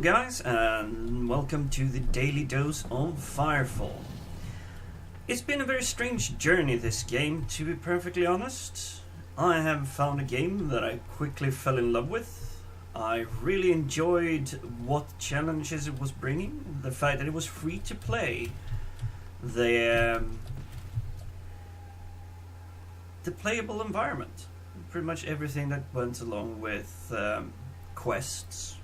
Hello guys, and welcome to the daily dose of Firefall. It's been a very strange journey, this game, to be perfectly honest. I have found a game that I quickly fell in love with. I really enjoyed what challenges it was bringing, the fact that it was free to play, the playable environment, pretty much everything that went along with quests,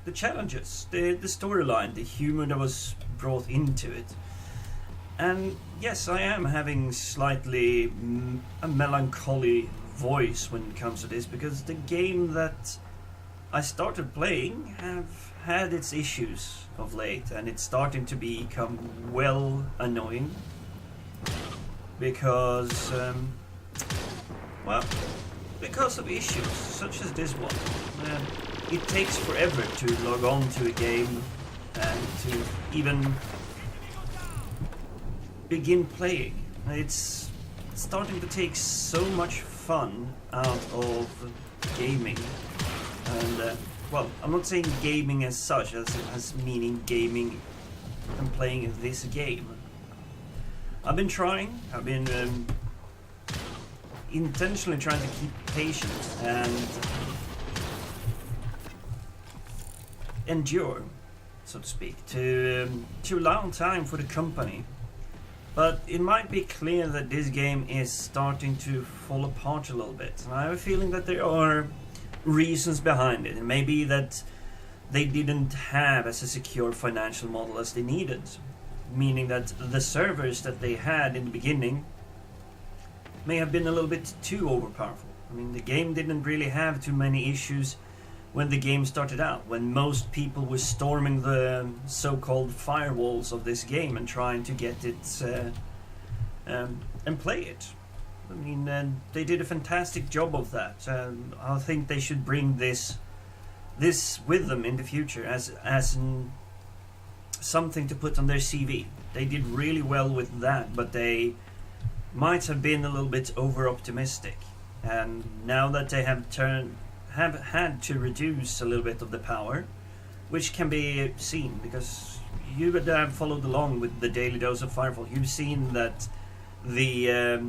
the challenges, the storyline, the humor that was brought into it. And yes, I am having slightly a melancholy voice when it comes to this, because the game that I started playing have had its issues of late, and it's starting to become well annoying because because of issues such as this one. It takes forever to log on to a game and to even begin playing. It's starting to take so much fun out of gaming. And I'm not saying gaming as such, as meaning gaming and playing this game. I've been intentionally trying to keep patient and endure, so to speak, to allow time for the company. But it might be clear that this game is starting to fall apart a little bit, and I have a feeling that there are reasons behind it. It may be that they didn't have as a secure financial model as they needed, meaning that the servers that they had in the beginning may have been a little bit too overpowerful. I mean, the game didn't really have too many issues when the game started out, when most people were storming the so-called firewalls of this game and trying to get it and play it. I mean, they did a fantastic job of that. I think they should bring this with them in the future as something to put on their CV. They did really well with that, but they might have been a little bit over-optimistic. And now that they have had to reduce a little bit of the power, which can be seen because you that have followed along with the daily dose of Firefall, you've seen that the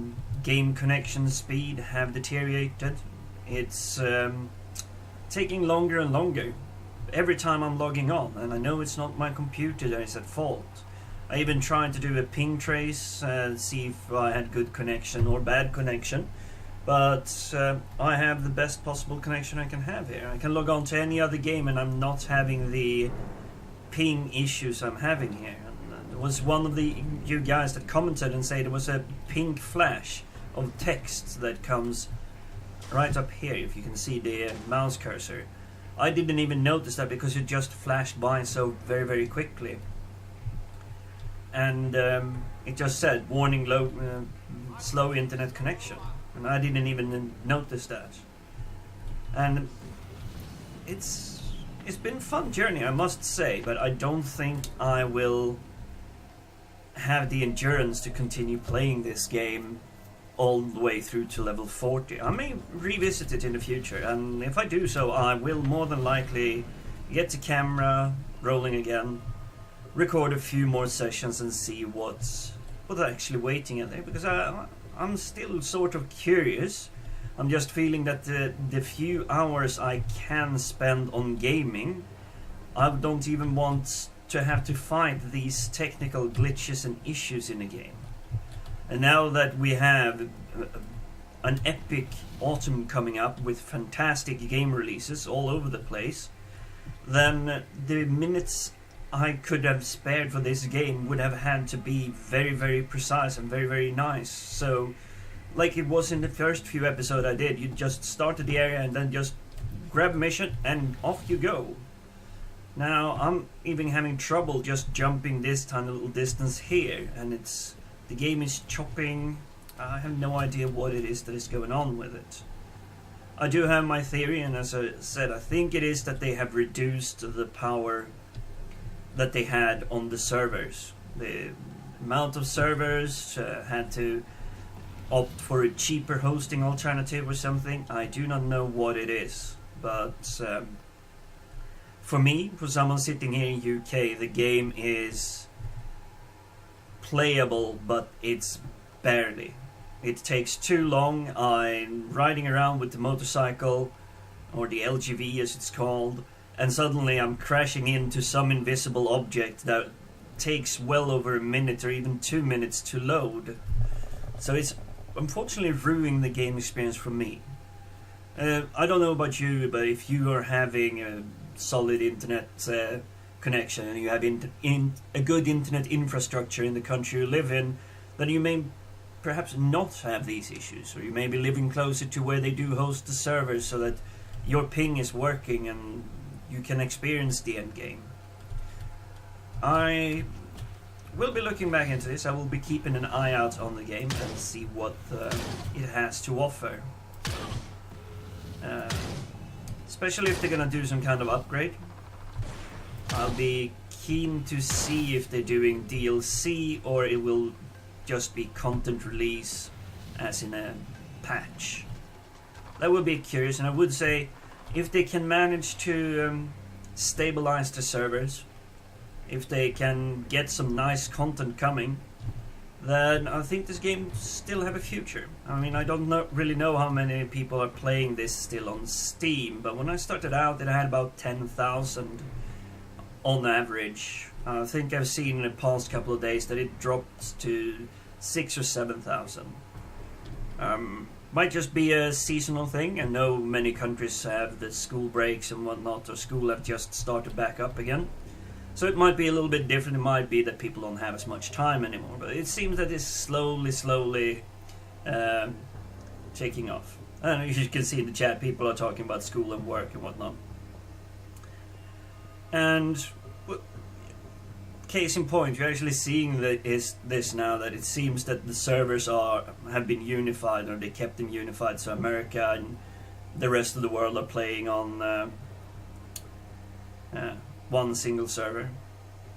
game connection speed have deteriorated. It's taking longer and longer every time I'm logging on, and I know it's not my computer that is at fault. I even tried to do a ping trace, see if I had good connection or bad connection, but I have the best possible connection I can have here. I can log on to any other game and I'm not having the ping issues I'm having here. And there was one of you guys that commented and said there was a pink flash of text that comes right up here, if you can see the mouse cursor. I didn't even notice that because it just flashed by so very, very quickly. And it just said, warning, slow internet connection. And I didn't even notice that. And it's been a fun journey, I must say, but I don't think I will have the endurance to continue playing this game all the way through to level 40. I may revisit it in the future, and if I do so, I will more than likely get the camera rolling again, record a few more sessions and see what's actually waiting at there, because I'm still sort of curious. I'm just feeling that the few hours I can spend on gaming, I don't even want to have to fight these technical glitches and issues in the game. And now that we have an epic autumn coming up with fantastic game releases all over the place, then the minutes I could have spared for this game would have had to be very, very precise and very, very nice. So, like it was in the first few episodes I did, you just started the area and then just grab a mission and off you go. Now I'm even having trouble just jumping this tiny little distance here, and the game is chopping. I have no idea what it is that is going on with it. I do have my theory, and as I said, I think it is that they have reduced the power that they had on the servers. The amount of servers had to opt for a cheaper hosting alternative or something. I do not know what it is, but for me, for someone sitting here in UK, the game is playable, but it's barely. It takes too long. I'm riding around with the motorcycle, or the LGV as it's called, and suddenly I'm crashing into some invisible object that takes well over a minute or even 2 minutes to load. So it's unfortunately ruining the game experience for me. I don't know about you, but if you are having a solid internet connection and you have a good internet infrastructure in the country you live in, then you may perhaps not have these issues, or you may be living closer to where they do host the servers so that your ping is working and you can experience the end game. I will be looking back into this. I will be keeping an eye out on the game and see what it has to offer. Especially if they're gonna do some kind of upgrade. I'll be keen to see if they're doing DLC or it will just be content release as in a patch. That would be curious, and I would say if they can manage to stabilize the servers, if they can get some nice content coming, then I think this game still have a future. I mean, I don't really know how many people are playing this still on Steam, but when I started out it had about 10,000 on average. I think I've seen in the past couple of days that it dropped to 6,000 or 7,000. Might just be a seasonal thing. I know many countries have the school breaks and whatnot, or school have just started back up again. So it might be a little bit different. It might be that people don't have as much time anymore, but it seems that it's slowly taking off. And as you can see in the chat, people are talking about school and work and whatnot. And case in point, you're actually seeing this now, that it seems that the servers have been unified, or they kept them unified, so America and the rest of the world are playing on one single server.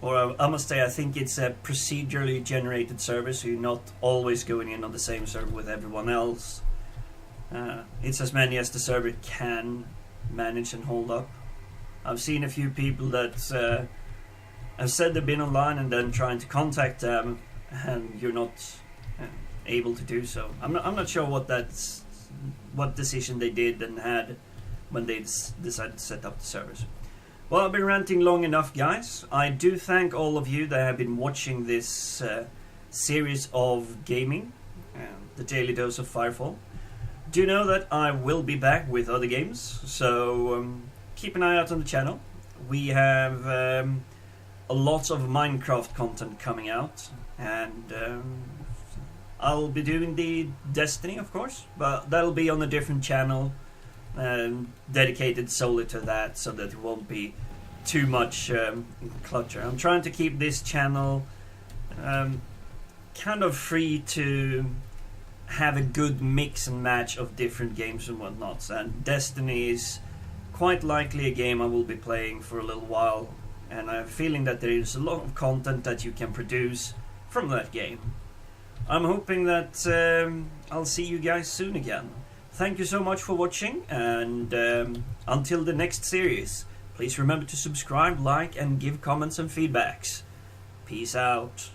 Or I must say, I think it's a procedurally generated server, so you're not always going in on the same server with everyone else. It's as many as the server can manage and hold up. I've seen a few people that have said they've been online and then trying to contact them, and you're not able to do so. I'm not sure what decision they did and had when they decided to set up the servers. Well, I've been ranting long enough, guys. I do thank all of you that have been watching this series of gaming, the Daily Dose of Firefall. Do know that I will be back with other games, so keep an eye out on the channel. We have a lot of Minecraft content coming out, and I'll be doing the Destiny, of course, but that'll be on a different channel, dedicated solely to that, so that it won't be too much clutter. I'm trying to keep this channel kind of free to have a good mix and match of different games and whatnot, and Destiny is quite likely a game I will be playing for a little while, and I have a feeling that there is a lot of content that you can produce from that game. I'm hoping that I'll see you guys soon again. Thank you so much for watching, and until the next series, please remember to subscribe, like, and give comments and feedbacks. Peace out.